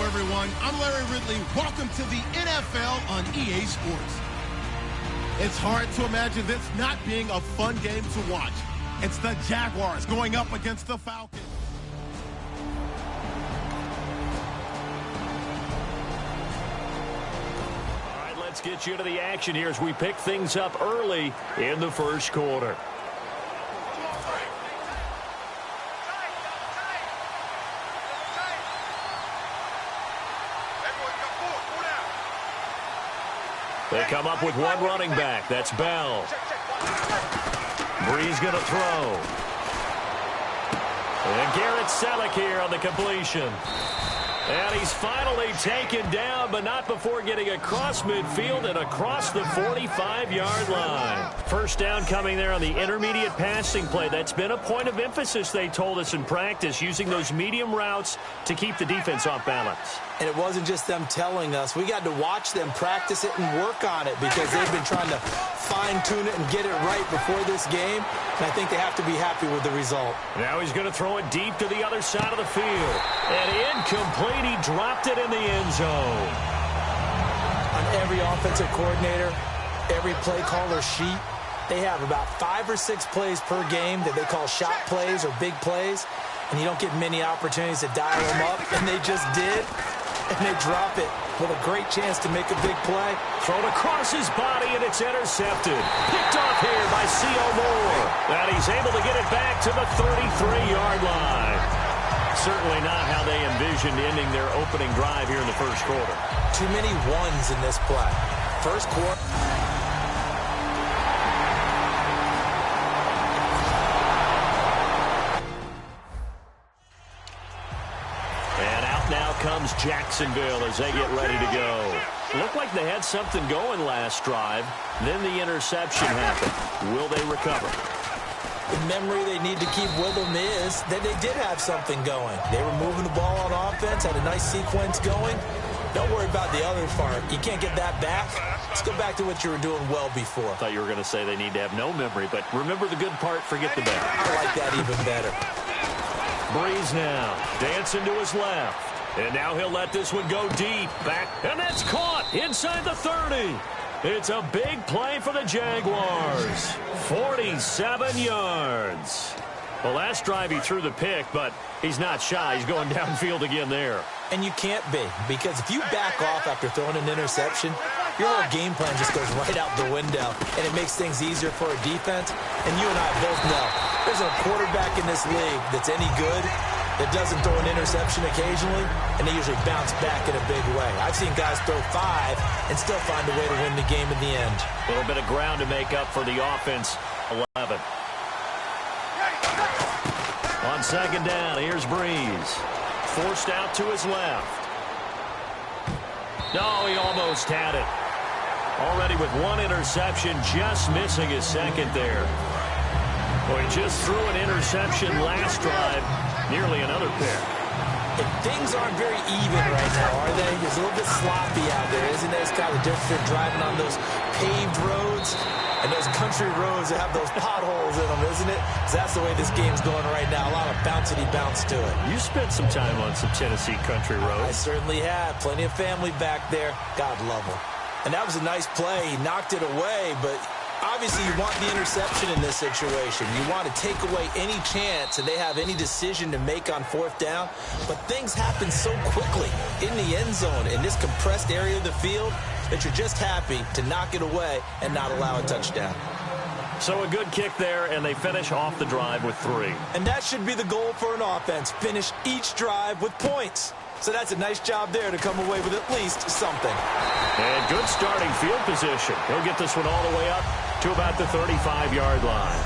Everyone, I'm Larry Ridley. Welcome to the NFL on EA Sports. It's hard to imagine this not being a fun game to watch. It's the Jaguars going up against the Falcons. All right, let's get you to the action here as we pick things up early in the first quarter. They come up with one running back. That's Bell. Bree's going to throw. And Garrett Selleck here on the completion. And he's finally taken down, but not before getting across midfield and across the 45-yard line. First down coming there on the intermediate passing play. That's been a point of emphasis, they told us in practice, using those medium routes to keep the defense off balance. And it wasn't just them telling us. We got to watch them practice it and work on it because they've been trying to fine-tune it and get it right before this game. And I think they have to be happy with the result. Now he's going to throw it deep to the other side of the field. And incomplete. He dropped it in the end zone. On every offensive coordinator, every play caller sheet, they have about 5 or 6 plays per game that they call shot plays or big plays. And you don't get many opportunities to dial them up. And they just did. And they drop it with a great chance to make a big play. Thrown across his body, and it's intercepted. Picked off here by C.O. Moore. And he's able to get it back to the 33-yard line. Certainly not how they envisioned ending their opening drive here in the first quarter. Too many ones in this play. First quarter. Comes Jacksonville as they get ready to go. Looked like they had something going last drive. Then the interception happened. Will they recover? The memory they need to keep with them is that they did have something going. They were moving the ball on offense, had a nice sequence going. Don't worry about the other part. You can't get that back. Let's go back to what you were doing well before. I thought you were going to say they need to have no memory, but remember the good part, forget the bad. I like that even better. Breeze now, dancing to his left. And now he'll let this one go deep. Back, and that's caught inside the 30. It's a big play for the Jaguars. 47 yards. The last drive he threw the pick, but he's not shy. He's going downfield again there. And you can't be, because if you back off after throwing an interception, your whole game plan just goes right out the window, and it makes things easier for a defense. And you and I both know there's a quarterback in this league that's any good that doesn't throw an interception occasionally, and they usually bounce back in a big way. I've seen guys throw 5 and still find a way to win the game in the end. A little bit of ground to make up for the offense. 11. On second down, here's Breeze. Forced out to his left. No, he almost had it. Already with one interception, just missing his second there. Boy, he just threw an interception last drive. Nearly another pick. And things aren't very even right now, are they? It's a little bit sloppy out there, isn't it? It's kind of different driving on those paved roads and those country roads that have those potholes in them, isn't it? 'Cause that's the way this game's going right now. A lot of bouncy bounce to it. You spent some time on some Tennessee country roads. I certainly have. Plenty of family back there. God love them. And that was a nice play. He knocked it away, but obviously you want the interception in this situation. You want to take away any chance and they have any decision to make on fourth down. But things happen so quickly in the end zone in this compressed area of the field that you're just happy to knock it away and not allow a touchdown. So a good kick there, and they finish off the drive with 3. And that should be the goal for an offense. Finish each drive with points. So that's a nice job there to come away with at least something. And good starting field position. He'll get this one all the way up to about the 35-yard line.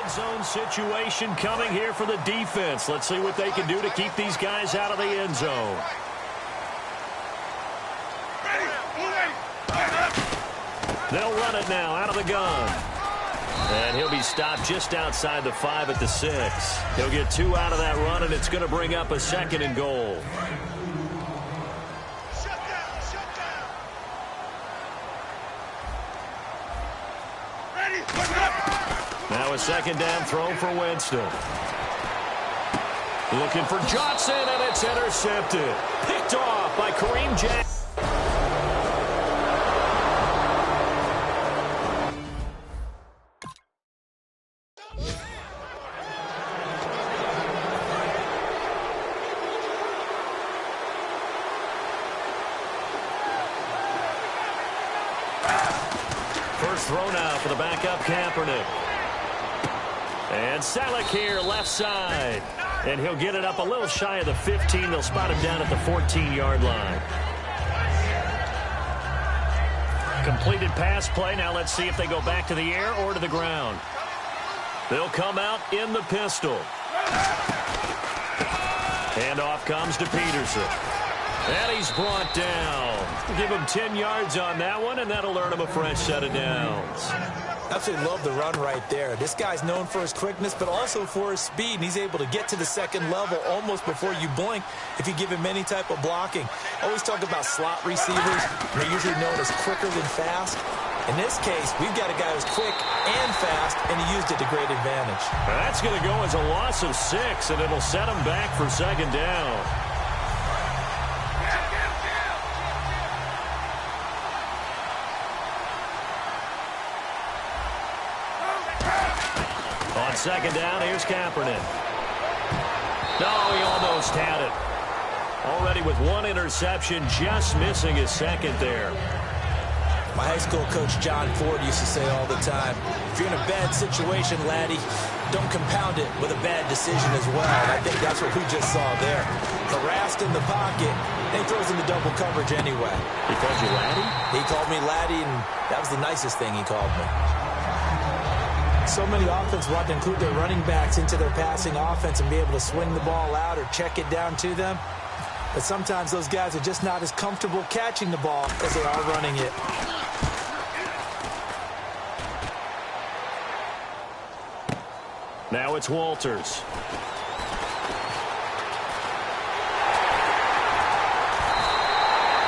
red zone situation coming here for the defense. Let's see what they can do to keep these guys out of the end zone. They'll run it now out of the gun. And he'll be stopped just outside the 5 at the 6. He'll get 2 out of that run, and it's going to bring up a 2nd and goal. Now a 2nd down throw for Winston. Looking for Johnson, and it's intercepted. Picked off by Kareem Jackson. Throw now for the backup Kaepernick. And Selleck here left side. And he'll get it up a little shy of the 15. They'll spot him down at the 14-yard line. Completed pass play. Now let's see if they go back to the air or to the ground. They'll come out in the pistol. Handoff comes to Peterson. And he's brought down. Give him 10 yards on that one, and that'll earn him a fresh set of downs. Absolutely love the run right there. This guy's known for his quickness, but also for his speed, and he's able to get to the 2nd level almost before you blink if you give him any type of blocking. Always talk about slot receivers. They're usually known as quicker than fast. In this case, we've got a guy who's quick and fast, and he used it to great advantage. That's going to go as a loss of 6, and it'll set him back for 2nd down. On 2nd down, here's Kaepernick. No, he almost had it. Already with 1 interception, just missing his 2nd there. My high school coach, John Ford, used to say all the time, if you're in a bad situation, laddie, don't compound it with a bad decision as well. And I think that's what we just saw there. Harassed in the pocket, and he throws in the double coverage anyway. He called you laddie? He called me laddie, and that was the nicest thing he called me. So many offenses want to include their running backs into their passing offense and be able to swing the ball out or check it down to them. But sometimes those guys are just not as comfortable catching the ball as they are running it. Now it's Walters.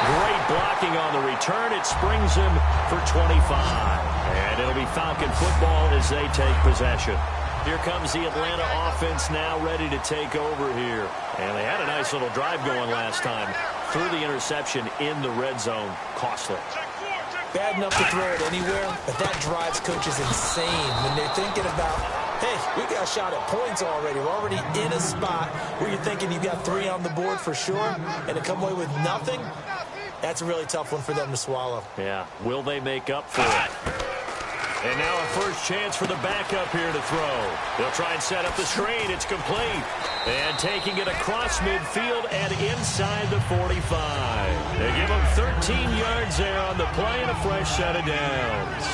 Great blocking on the return. It springs him for 25. And it'll be Falcon football as they take possession. Here comes the Atlanta offense now ready to take over here. And they had a nice little drive going last time. Threw the interception in the red zone. Costly. Bad enough to throw it anywhere, but that drives coaches insane when they're thinking about, hey, we got a shot at points already. We're already in a spot where you're thinking you got 3 on the board for sure, and to come away with nothing, that's a really tough one for them to swallow. Yeah, will they make up for it? And now a first chance for the backup here to throw. They'll try and set up the screen. It's complete. And taking it across midfield and inside the 45. They give him 13 yards there on the play and a fresh set of downs.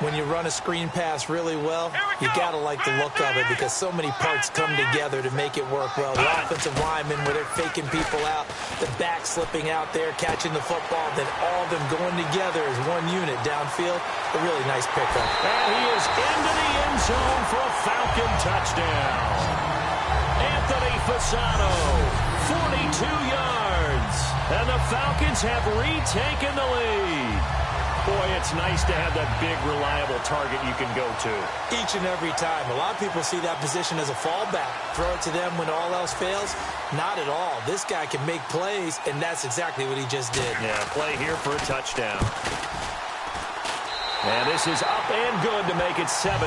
When you run a screen pass really well, you got to like the look of it because so many parts come together to make it work well. The offensive linemen where they're faking people out, the back slipping out there, catching the football, then all of them going together as one unit downfield. A really nice pickup. And he is into the end zone for a Falcon touchdown. Anthony Fasano, 42 yards. And the Falcons have retaken the lead. Boy, it's nice to have that big, reliable target you can go to. Each and every time. A lot of people see that position as a fallback. Throw it to them when all else fails. Not at all. This guy can make plays, and that's exactly what he just did. Yeah, play here for a touchdown. And this is up and good to make it 7-3.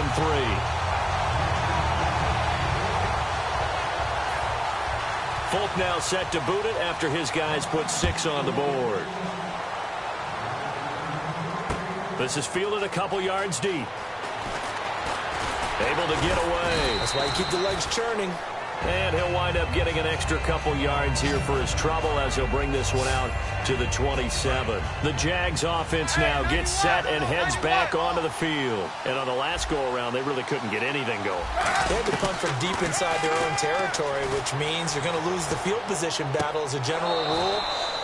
Folk now set to boot it after his guys put 6 on the board. This is fielded a couple yards deep. Able to get away. That's why you keep the legs churning. And he'll wind up getting an extra couple yards here for his trouble as he'll bring this one out to the 27. The Jags offense now gets set and heads back onto the field. And on the last go-around, they really couldn't get anything going. They had to punt from deep inside their own territory, which means you're going to lose the field position battle as a general rule.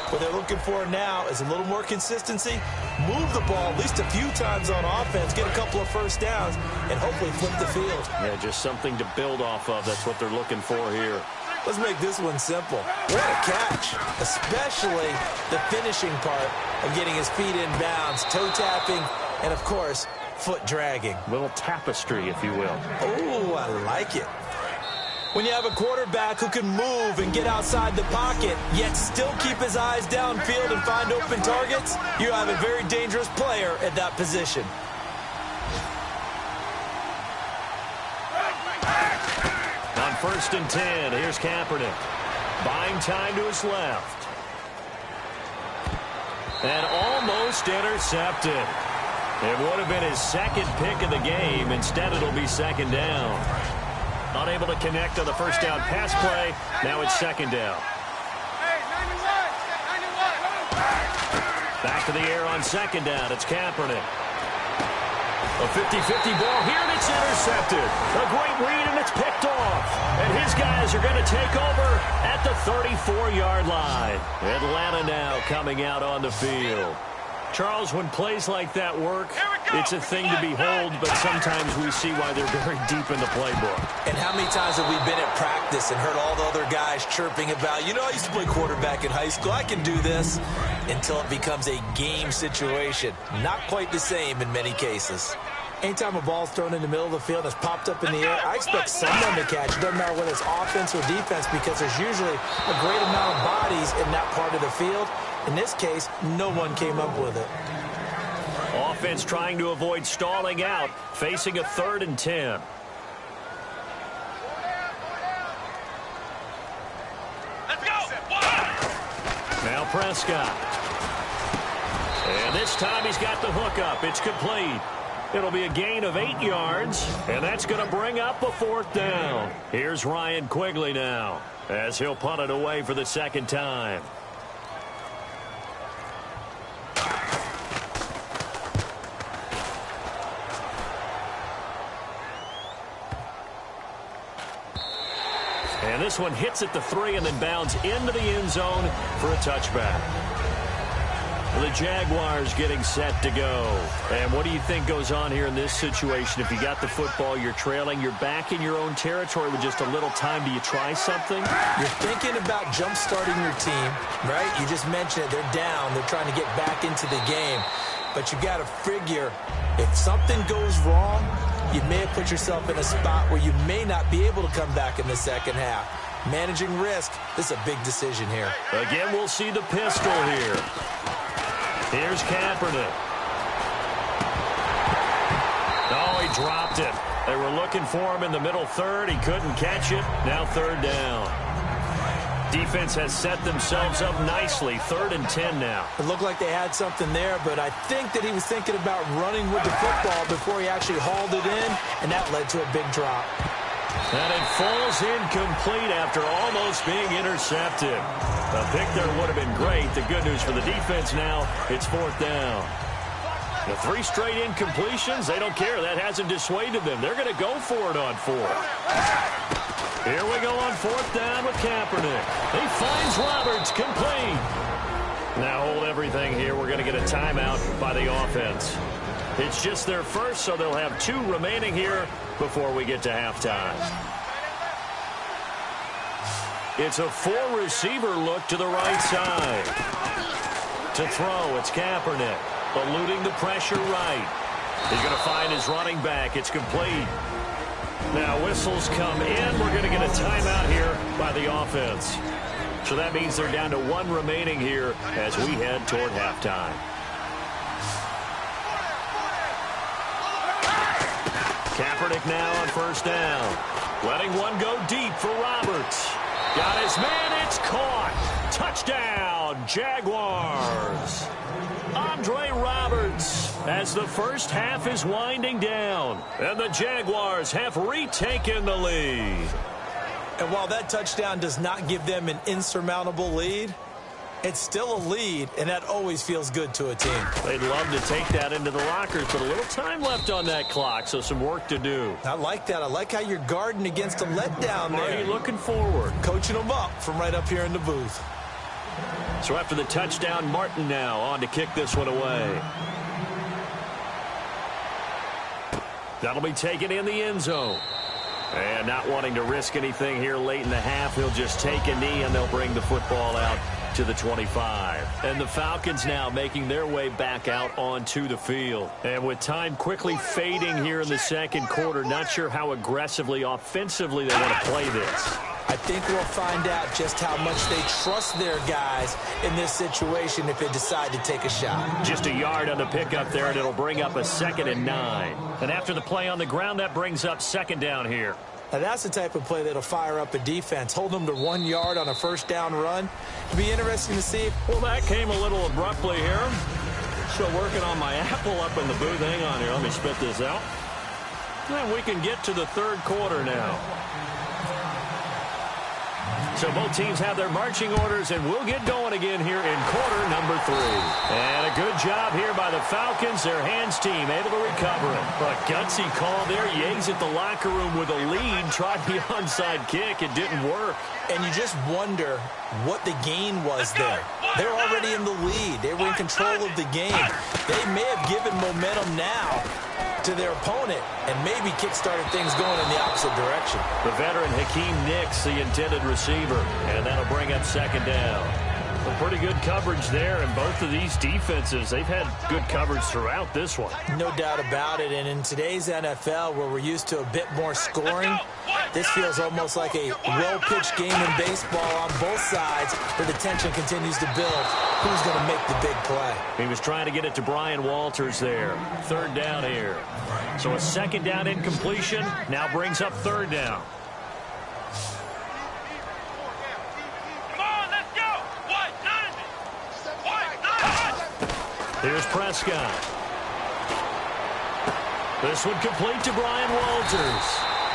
What they're looking for now is a little more consistency, move the ball at least a few times on offense, get a couple of first downs, and hopefully flip the field. Yeah, just something to build off of. That's what they're looking for here. Let's make this one simple. What a catch, especially the finishing part of getting his feet in bounds, toe tapping, and, of course, foot dragging. Little tapestry, if you will. Oh, I like it. When you have a quarterback who can move and get outside the pocket, yet still keep his eyes downfield and find open targets, you have a very dangerous player at that position. On 1st and 10, here's Kaepernick. Buying time to his left. And almost intercepted. It would have been his second pick of the game. Instead, it'll be second down. Unable to connect on the first down pass play. Now it's second down. Back to the air on second down. It's Kaepernick. A 50-50 ball here, and it's intercepted. A great read, and it's picked off. And his guys are going to take over at the 34-yard line. Atlanta now coming out on the field. Charles, when plays like that work, it's a thing to behold, but sometimes we see why they're very deep in the playbook. And how many times have we been at practice and heard all the other guys chirping about, you know, I used to play quarterback in high school, I can do this, until it becomes a game situation. Not quite the same in many cases. Anytime a ball's thrown in the middle of the field and it's popped up in the air, I expect someone to catch. It doesn't matter whether it's offense or defense, because there's usually a great amount of bodies in that part of the field. In this case, no one came up with it. Offense trying to avoid stalling out, facing a 3rd and 10. Let's go! Now Prescott. And this time he's got the hook up. It's complete. It'll be a gain of 8 yards, and that's going to bring up a 4th down. Here's Ryan Quigley now, as he'll punt it away for the second time. And this one hits at the 3 and then bounds into the end zone for a touchback. The Jaguars getting set to go. And what do you think goes on here in this situation? If you got the football, you're trailing, you're back in your own territory with just a little time. Do you try something? You're thinking about jump-starting your team, right? You just mentioned it. They're down. They're trying to get back into the game. But you got to figure, if something goes wrong, you may have put yourself in a spot where you may not be able to come back in the second half. Managing risk, this is a big decision here. Again, we'll see the pistol here. Here's Kaepernick. Oh, he dropped it. They were looking for him in the middle third. He couldn't catch it. Now 3rd down. Defense has set themselves up nicely. 3rd and 10 now. It looked like they had something there, but I think that he was thinking about running with the football before he actually hauled it in, and that led to a big drop. And it falls incomplete after almost being intercepted. A pick there would have been great. The good news for the defense now, it's 4th down. The 3 straight incompletions, they don't care. That hasn't dissuaded them. They're going to go for it on 4th. Here we go on 4th down with Kaepernick. He finds Roberts, complete. Now hold everything here. We're going to get a timeout by the offense. It's just their first, so they'll have 2 remaining here before we get to halftime. It's a 4-receiver look to the right side. To throw, it's Kaepernick, eluding the pressure right. He's going to find his running back. It's complete. Now whistles come in. We're going to get a timeout here by the offense. So that means they're down to 1 remaining here as we head toward halftime. Kaepernick now on 1st down. Letting one go deep for Roberts. Got his man. It's caught. Touchdown, Jaguars. Andre Roberts as the first half is winding down. And the Jaguars have retaken the lead. And while that touchdown does not give them an insurmountable lead, it's still a lead, and that always feels good to a team. They'd love to take that into the lockers, but a little time left on that clock, so some work to do. I like that. I like how you're guarding against a letdown there. Already looking forward. Coaching them up from right up here in the booth. So after the touchdown, Martin now on to kick this one away. That'll be taken in the end zone. And not wanting to risk anything here late in the half, he'll just take a knee, and they'll bring the football out to the 25. And the Falcons now making their way back out onto the field. And with time quickly fading here in the second quarter, not sure how aggressively, offensively they want to play this. I think we'll find out just how much they trust their guys in this situation if they decide to take a shot. Just a yard on the pickup there, and it'll bring up a 2nd and 9. And after the play on the ground, that brings up 2nd down here. Now that's the type of play that'll fire up a defense. Hold them to 1 yard on a first down run. It'll be interesting to see. Well, that came a little abruptly here. Still working on my apple up in the booth. Hang on here. Let me spit this out. And we can get to the third quarter now. So both teams have their marching orders, and we'll get going again here in quarter number 3. And a good job here by the Falcons. Their hands team able to recover it. A gutsy call there. Yates at the locker room with a lead. Tried the onside kick. It didn't work. And you just wonder what the gain was there. They're already in the lead. They were in control of the game. They may have given momentum now to their opponent and maybe kick-started things going in the opposite direction. The veteran Hakeem Nicks, the intended receiver, and that'll bring up 2nd down. Well, pretty good coverage there, and both of these defenses, they've had good coverage throughout this one. No doubt about it, and in today's NFL, where we're used to a bit more scoring, this feels almost like a well-pitched game in baseball on both sides, where the tension continues to build. Who's going to make the big play? He was trying to get it to Brian Walters there. 3rd down here. So a 2nd down incompletion now brings up 3rd down. Here's Prescott. This one complete to Brian Walters.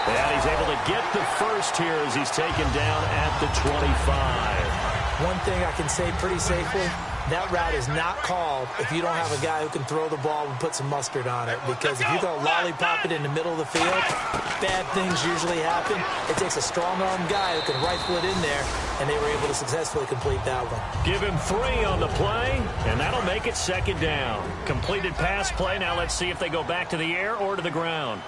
And he's able to get the first here as he's taken down at the 25. One thing I can say pretty safely, that route is not called if you don't have a guy who can throw the ball and put some mustard on it. Because if you go lollipop it in the middle of the field, bad things usually happen. It takes a strong-armed guy who can rifle it in there, and they were able to successfully complete that one. Give him 3 on the play, and that'll make it 2nd down. Completed pass play. Now let's see if they go back to the air or to the ground.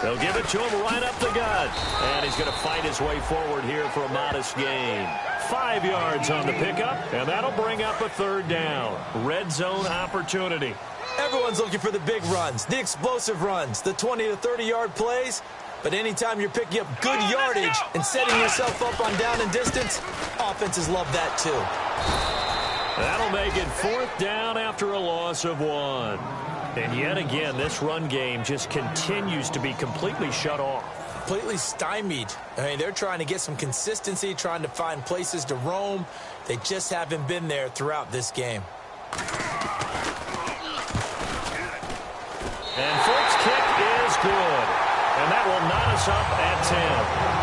They'll give it to him right up the gut. And he's going to fight his way forward here for a modest gain. 5 yards on the pickup, and that'll bring up a 3rd down. Red zone opportunity. Everyone's looking for the big runs, the explosive runs, the 20 to 30-yard plays. But anytime you're picking up good yardage and setting yourself up on down and distance, offenses love that too. That'll make it 4th down after a loss of 1. And yet again, this run game just continues to be completely shut off. Completely stymied. I mean, they're trying to get some consistency, trying to find places to roam. They just haven't been there throughout this game. And Folk's kick is good. And that will knot us up at 10.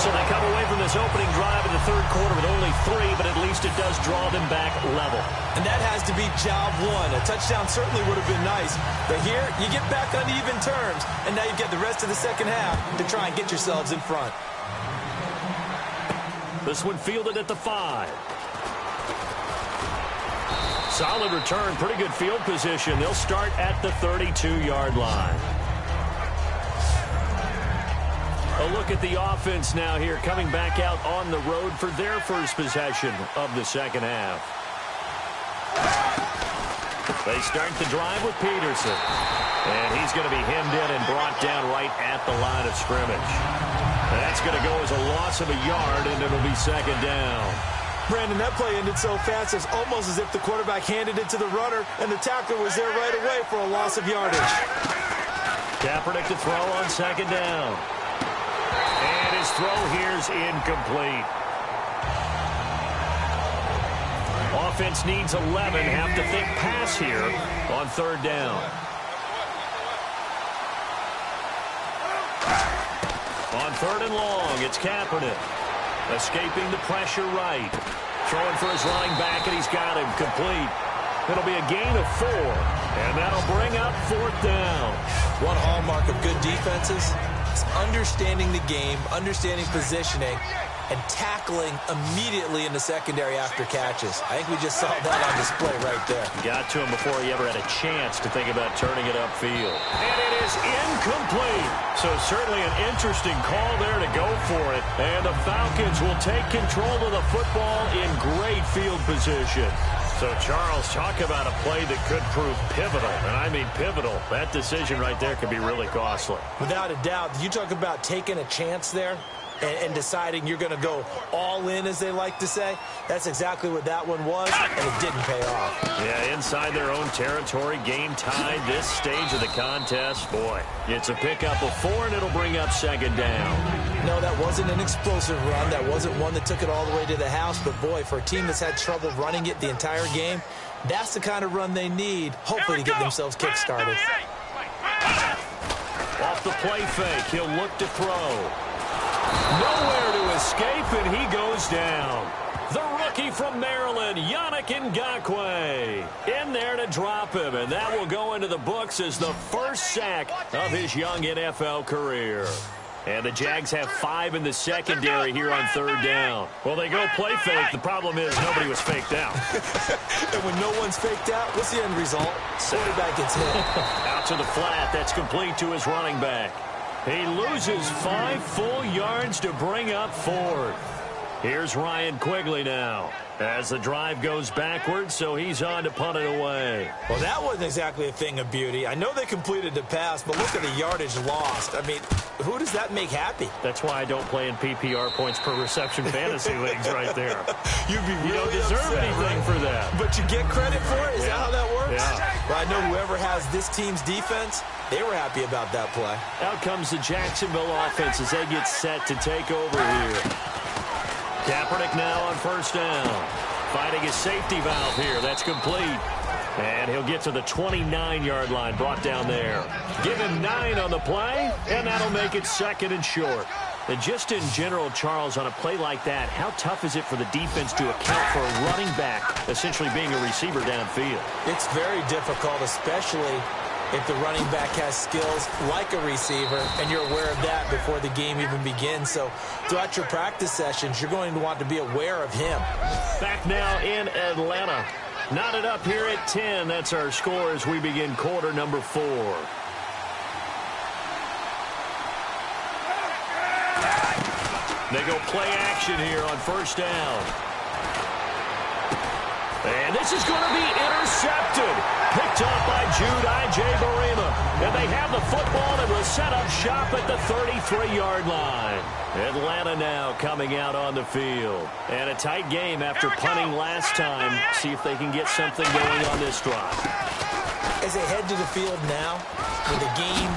So they come away from this opening drive in the third quarter with only 3, but at least it does draw them back level. And that has to be job 1. A touchdown certainly would have been nice. But here, you get back on even terms, and now you get the rest of the second half to try and get yourselves in front. This one fielded at the 5. Solid return, pretty good field position. They'll start at the 32-yard line. A look at the offense now here, coming back out on the road for their first possession of the second half. They start the drive with Peterson. And he's going to be hemmed in and brought down right at the line of scrimmage. That's going to go as a loss of a yard, and it'll be 2nd down. Brandon, that play ended so fast, it's almost as if the quarterback handed it to the runner, and the tackler was there right away for a loss of yardage. Kaepernick to throw on 2nd down. And his throw here's incomplete. Offense needs 11. Have to think pass here on 3rd down. On 3rd and long, it's Kaepernick. Escaping the pressure right. Throwing for his running back, and he's got him complete. It'll be a gain of 4, and that'll bring up 4th down. One hallmark of good defenses is understanding the game, understanding positioning, and tackling immediately in the secondary after catches. I think we just saw that on display right there. Got to him before he ever had a chance to think about turning it upfield. And it is incomplete. So certainly an interesting call there to go for it. And the Falcons will take control of the football in great field position. So, Charles, talk about a play that could prove pivotal. And I mean pivotal. That decision right there could be really costly. Without a doubt. You talk about taking a chance there and deciding you're going to go all in, as they like to say. That's exactly what that one was, and it didn't pay off. Yeah, inside their own territory, game tied, this stage of the contest. Boy, it's a pickup of 4, and it'll bring up 2nd down. No, that wasn't an explosive run. That wasn't one that took it all the way to the house. But, boy, for a team that's had trouble running it the entire game, that's the kind of run they need, hopefully, to get themselves kick-started. Off the play fake, he'll look to throw. Nowhere to escape, and he goes down. The rookie from Maryland, Yannick Ngakoue, in there to drop him, and that will go into the books as the first sack of his young NFL career. And the Jags have 5 in the secondary here on 3rd down. Well, they go play fake. The problem is nobody was faked out. And when no one's faked out, what's the end result? Quarterback gets hit. Out to the flat. That's complete to his running back. He loses 5 full yards to bring up 4th. Here's Ryan Quigley now as the drive goes backwards, so he's on to punt it away. Well, that wasn't exactly a thing of beauty. I know they completed the pass, but look at the yardage lost. I mean, who does that make happy? That's why I don't play in PPR points per reception fantasy leagues right there. You don't deserve anything for that. But you get credit for it? Is that how that works? Yeah. Well, I know whoever has this team's defense, they were happy about that play. Out comes the Jacksonville offense as they get set to take over here. Kaepernick now on 1st down. Fighting his safety valve here. That's complete. And he'll get to the 29-yard line, brought down there. Give him 9 on the play, and that'll make it 2nd and short. And just in general, Charles, on a play like that, how tough is it for the defense to account for a running back essentially being a receiver downfield? It's very difficult, especially if the running back has skills like a receiver, and you're aware of that before the game even begins. So throughout your practice sessions, you're going to want to be aware of him. Back now in Atlanta. Knotted up here at 10. That's our score as we begin quarter number 4. They go play action here on 1st down. And this is going to be intercepted. Picked up by Jude Barima. And they have the football and will set up shop at the 33-yard line. Atlanta now coming out on the field. And a tight game after punting last time. See if they can get something going on this drive. As they head to the field now, with the game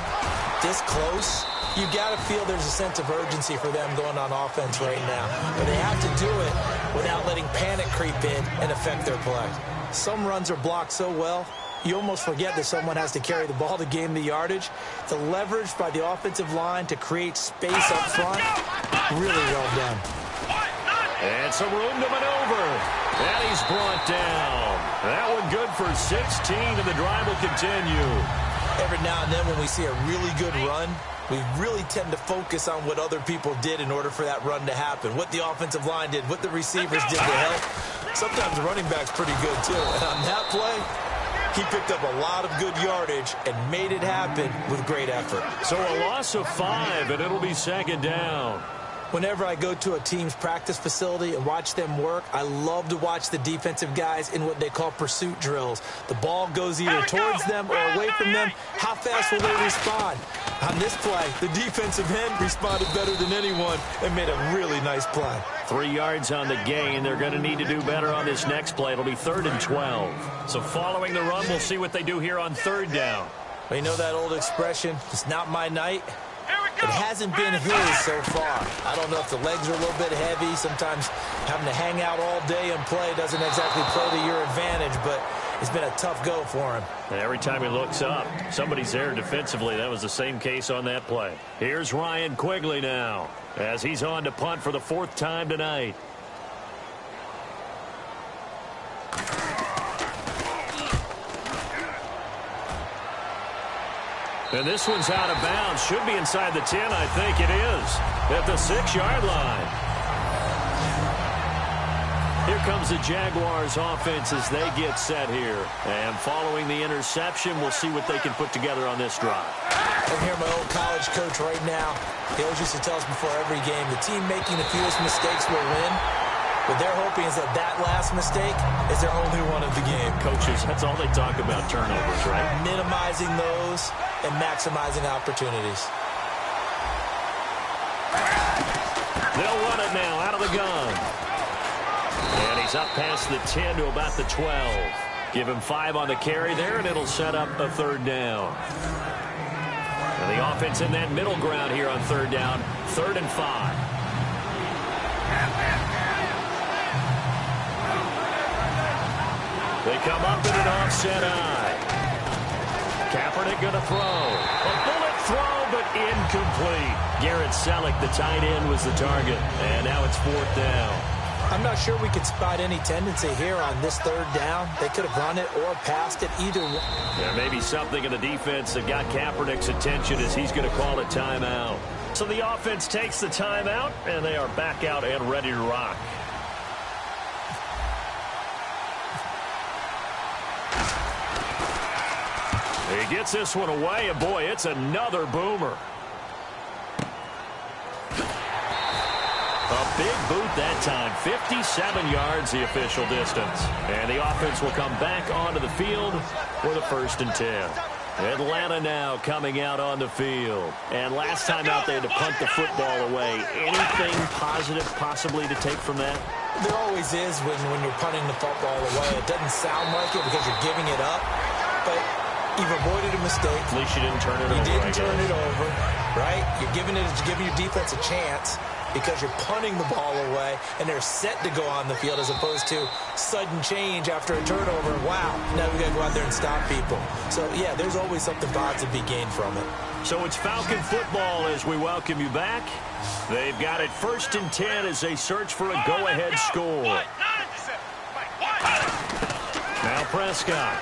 this close, you got to feel there's a sense of urgency for them going on offense right now. But they have to do it without letting panic creep in and affect their play. Some runs are blocked so well, you almost forget that someone has to carry the ball to gain the yardage. The leverage by the offensive line to create space up front, really well done. And some room to maneuver. And he's brought down. That one good for 16, and the drive will continue. Every now and then when we see a really good run, we really tend to focus on what other people did in order for that run to happen. What the offensive line did, what the receivers did to help. Sometimes the running back's pretty good, too. And on that play, he picked up a lot of good yardage and made it happen with great effort. So a loss of 5, and it'll be 2nd down. Whenever I go to a team's practice facility and watch them work, I love to watch the defensive guys in what they call pursuit drills. The ball goes either towards them or away from them. How fast will they respond? On this play, the defensive end responded better than anyone and made a really nice play. 3 yards on the gain. They're going to need to do better on this next play. It'll be 3rd and 12. So following the run, we'll see what they do here on 3rd down. Well, you know that old expression, it's not my night. It hasn't been his so far. I don't know if the legs are a little bit heavy. Sometimes having to hang out all day and play doesn't exactly play to your advantage. But It's been a tough go for him. Every time he looks up, somebody's there defensively. That was the same case on that play. Here's Ryan Quigley now as he's on to punt for the 4th time tonight. And this one's out of bounds. Should be inside the 10, I think it is. At the 6-yard line. Here comes the Jaguars offense as they get set here. And following the interception, we'll see what they can put together on this drive. I'm here, my old college coach right now. He always used to tell us before every game, the team making the fewest mistakes will win. What they're hoping is that last mistake is their only one of the game. Coaches, that's all they talk about, turnovers, right? Minimizing those and maximizing opportunities. They'll run it now out of the gun. And he's up past the 10 to about the 12. Give him 5 on the carry there, and it'll set up a 3rd down. And the offense in that middle ground here on 3rd down, 3rd and 5. They come up in an offset eye. Kaepernick going to throw. A bullet throw, but incomplete. Garrett Selleck, the tight end, was the target. And now it's 4th down. I'm not sure we could spot any tendency here on this 3rd down. They could have run it or passed it, either one. There may be something in the defense that got Kaepernick's attention as he's going to call a timeout. So the offense takes the timeout, and they are back out and ready to rock. He gets this one away, and boy, it's another boomer. A big boot that time, 57 yards the official distance. And the offense will come back onto the field for the 1st and 10. Atlanta now coming out on the field. And last time out, they had to punt the football away. Anything positive possibly to take from that? There always is when you're punting the football away. It doesn't sound like it because you're giving it up, but you've avoided a mistake. At least you didn't turn it over. You didn't turn it over, right? You're giving your defense a chance because you're punting the ball away, and they're set to go on the field as opposed to sudden change after a turnover. Wow, now we got to go out there and stop people. So, yeah, there's always something positive to be gained from it. So it's Falcon football as we welcome you back. They've got it 1st and 10 as they search for a go-ahead score. Now Prescott.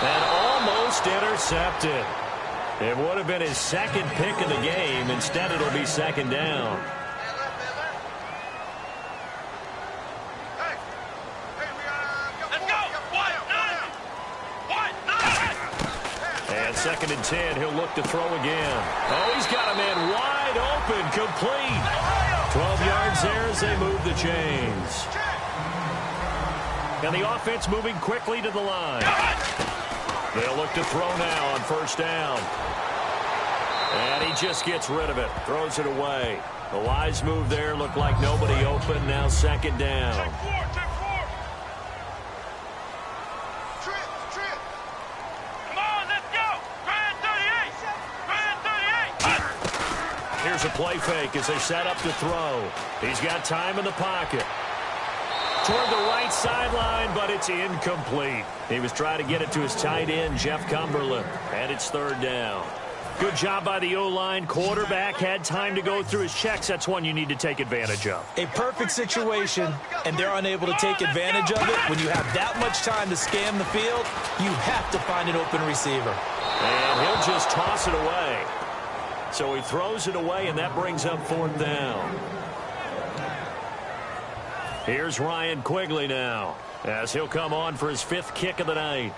And almost intercepted. It would have been his 2nd pick of the game. Instead, it'll be 2nd down. And 2nd and 10, he'll look to throw again. Oh, he's got a man wide open, complete. 12 yards there as they move the chains. And the offense moving quickly to the line. They'll look to throw now on 1st down. And he just gets rid of it. Throws it away. The wise move there. Looked like nobody open. Now 2nd down. Come on, let's go. Grand 38. Grand 38. Here's a play fake as they set up to throw. He's got time in the pocket. Toward the right sideline, but it's incomplete. He was trying to get it to his tight end, Jeff Cumberland, and it's 3rd down. Good job by the O-line. Quarterback had time to go through his checks. That's one you need to take advantage of. A perfect situation, and they're unable to take advantage of it. When you have that much time to scan the field, you have to find an open receiver. And he'll just toss it away. So he throws it away, and that brings up 4th down. Here's Ryan Quigley now as he'll come on for his 5th kick of the night.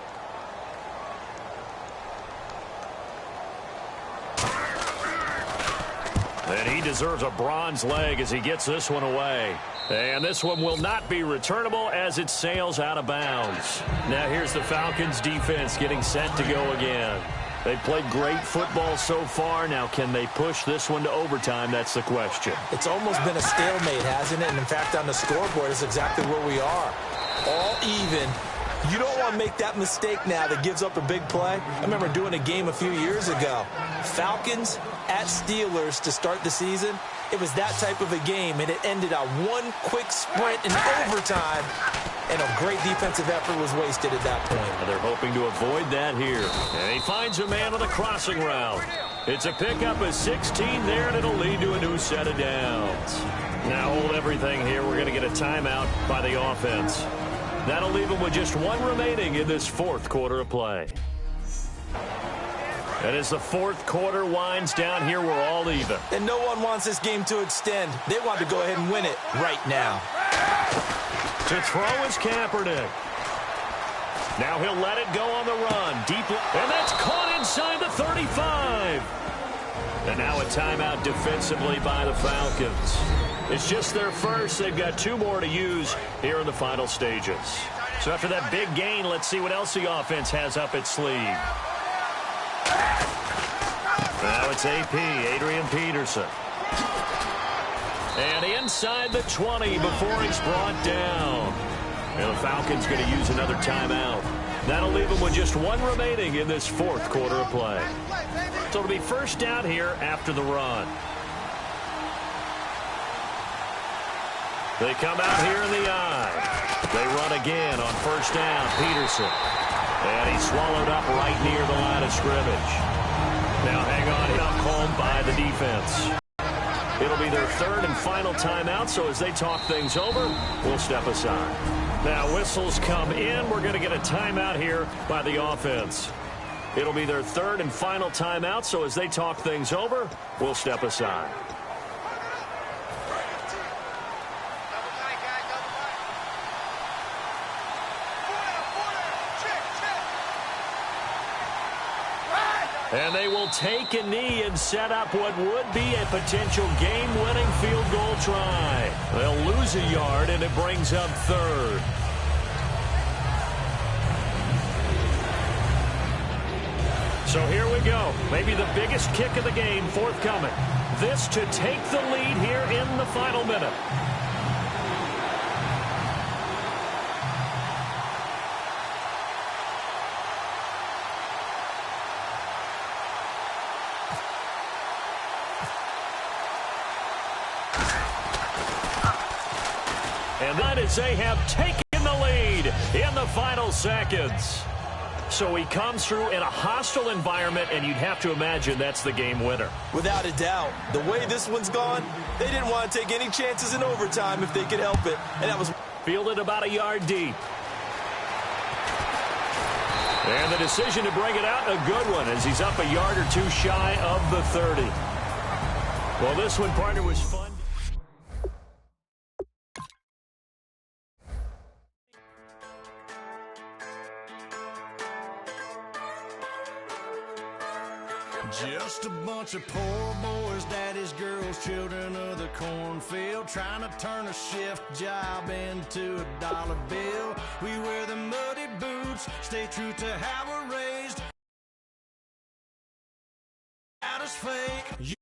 And he deserves a bronze leg as he gets this one away. And this one will not be returnable as it sails out of bounds. Now here's the Falcons defense getting set to go again. They've played great football so far. Now, can they push this one to overtime? That's the question. It's almost been a stalemate, hasn't it? And in fact, on the scoreboard is exactly where we are. All even. You don't want to make that mistake now that gives up a big play. I remember doing a game a few years ago. Falcons at Steelers to start the season. It was that type of a game, and it ended on one quick sprint in overtime, and a great defensive effort was wasted at that point. They're hoping to avoid that here. And he finds a man on the crossing route. It's a pickup of 16 there, and it'll lead to a new set of downs. Now hold everything here. We're going to get a timeout by the offense. That'll leave them with just one remaining in this fourth quarter of play. And as the fourth quarter winds down here, we're all even. And no one wants this game to extend. They want to go ahead and win it right now. To throw is Kaepernick. Now he'll let it go on the run. Deep, and that's caught inside the 35. And now a timeout defensively by the Falcons. It's just their first. They've got 2 more to use here in the final stages. So after that big gain, let's see what else the offense has up its sleeve. Now it's AP, Adrian Peterson. And inside the 20 before he's brought down. And the Falcons going to use another timeout. That'll leave them with just 1 remaining in this fourth quarter of play. So it'll be first down here after the run. They come out here in the eye. They run again on first down. Peterson. And he's swallowed up right near the line of scrimmage. Now hang on. Not called by the defense. It'll be their third and final timeout, so as they talk things over, we'll step aside. Now whistles come in. We're going to get a timeout here by the offense. It'll be their third and final timeout, so as they talk things over, we'll step aside. And they will take a knee and set up what would be a potential game-winning field goal try. They'll lose a yard, and it brings up third. So here we go. Maybe the biggest kick of the game forthcoming. This to take the lead here in the final minute. And that is they have taken the lead in the final seconds. So he comes through in a hostile environment, and you'd have to imagine that's the game winner. Without a doubt. The way this one's gone, they didn't want to take any chances in overtime if they could help it. And that was fielded about a yard deep. And the decision to bring it out, a good one, as he's up a yard or 2 shy of the 30. Well, this one, partner, was fun. Just a bunch of poor boys, daddies, girls, children of the cornfield, trying to turn a shift job into a dollar bill. We wear the muddy boots, stay true to how we're raised. Out is fake.